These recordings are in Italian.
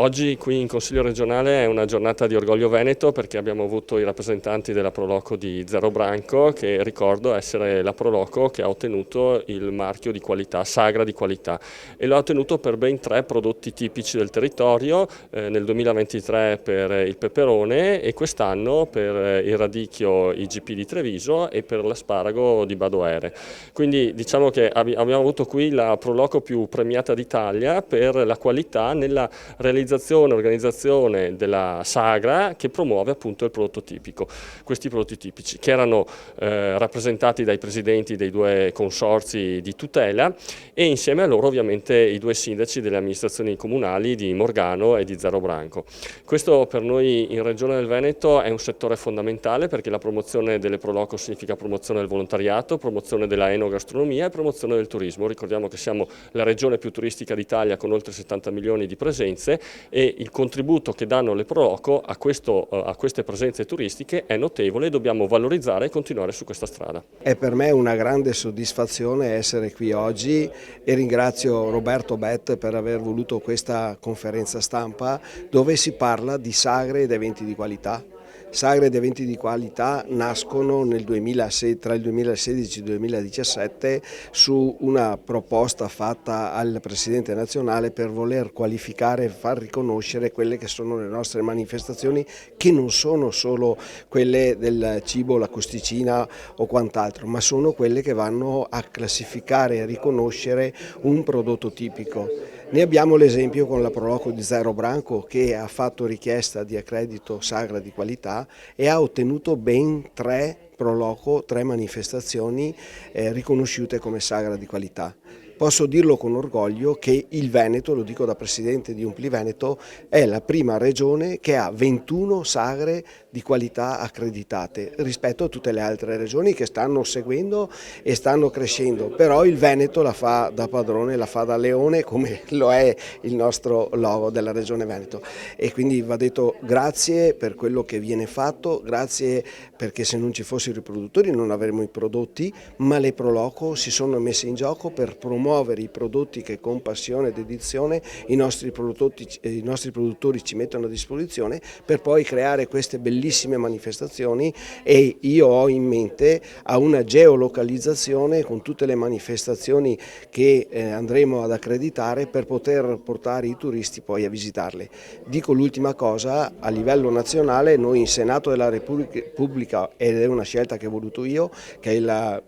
Oggi qui in Consiglio regionale è una giornata di orgoglio veneto perché abbiamo avuto i rappresentanti della Proloco di Zero Branco, che ricordo essere la Proloco che ha ottenuto il marchio di qualità, Sagra di qualità, e lo ha ottenuto per ben 3 prodotti tipici del territorio, nel 2023 per il peperone e quest'anno per il radicchio IGP di Treviso e per l'asparago di Badoere. Quindi diciamo che abbiamo avuto qui la Proloco più premiata d'Italia per la qualità nella realizzazione e organizzazione della Sagra, che promuove appunto il prodotto tipico. Questi prodotti tipici che erano rappresentati dai presidenti dei 2 consorzi di tutela e insieme a loro ovviamente i 2 sindaci delle amministrazioni comunali di Morgano e di Zero Branco. Questo per noi in Regione del Veneto è un settore fondamentale perché la promozione delle Proloco significa promozione del volontariato, promozione della enogastronomia e promozione del turismo. Ricordiamo che siamo la regione più turistica d'Italia con oltre 70 milioni di presenze e il contributo che danno le Proloco a queste presenze turistiche è notevole e dobbiamo valorizzare e continuare su questa strada. È per me una grande soddisfazione essere qui oggi e ringrazio Roberto Bet per aver voluto questa conferenza stampa dove si parla di sagre ed eventi di qualità. Sagre ed eventi di qualità nascono tra il 2016 e il 2017 su una proposta fatta al Presidente nazionale per voler qualificare e far riconoscere quelle che sono le nostre manifestazioni, che non sono solo quelle del cibo, la costicina o quant'altro, ma sono quelle che vanno a classificare e a riconoscere un prodotto tipico. Ne abbiamo l'esempio con la Proloco di Zero Branco che ha fatto richiesta di accredito Sagra di qualità e ha ottenuto ben 3 Proloco, 3 manifestazioni riconosciute come Sagra di qualità. Posso dirlo con orgoglio che il Veneto, lo dico da presidente di Umpliveneto, è la prima regione che ha 21 sagre di qualità accreditate rispetto a tutte le altre regioni che stanno seguendo e stanno crescendo, però il Veneto la fa da padrone, la fa da leone, come lo è il nostro logo della regione Veneto, e quindi va detto grazie per quello che viene fatto, grazie perché se non ci fossero i produttori non avremmo i prodotti, ma le Proloco si sono messe in gioco per promuovere i prodotti che con passione e dedizione i nostri produttori ci mettono a disposizione per poi creare queste bellissime manifestazioni, e io ho in mente a una geolocalizzazione con tutte le manifestazioni che andremo ad accreditare per poter portare i turisti poi a visitarle. Dico l'ultima cosa, a livello nazionale noi in Senato della Repubblica, ed è una scelta che ho voluto io, che è la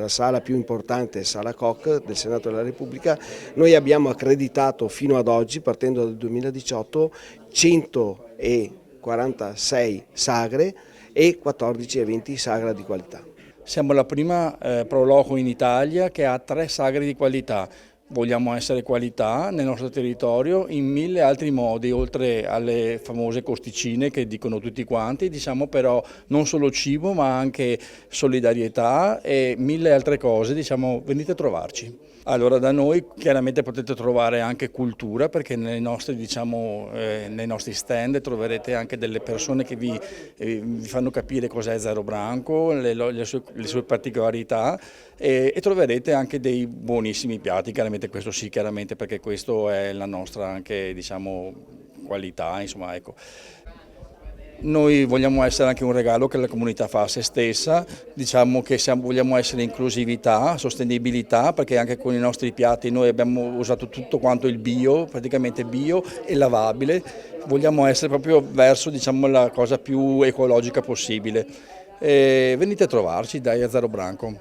sala più importante, Sala Koch del Senato della Repubblica, noi abbiamo accreditato fino ad oggi, partendo dal 2018, 146 sagre e 14 eventi sagra di qualità. Siamo la prima Proloco in Italia che ha 3 sagre di qualità. Vogliamo essere qualità nel nostro territorio in 1000 altri modi, oltre alle famose costicine che dicono tutti quanti, diciamo, però non solo cibo ma anche solidarietà e 1000 altre cose, diciamo, venite a trovarci. Allora da noi chiaramente potete trovare anche cultura, perché nei nostri stand troverete anche delle persone che vi fanno capire cos'è Zero Branco, le sue particolarità, e troverete anche dei buonissimi piatti, chiaramente questo sì, chiaramente perché questo è la nostra anche, diciamo, qualità, insomma, ecco. Noi vogliamo essere anche un regalo che la comunità fa a se stessa, diciamo che vogliamo essere inclusività, sostenibilità, perché anche con i nostri piatti noi abbiamo usato tutto quanto il bio, praticamente bio e lavabile, vogliamo essere proprio verso, diciamo, la cosa più ecologica possibile. Venite a trovarci, dai, a Zero Branco.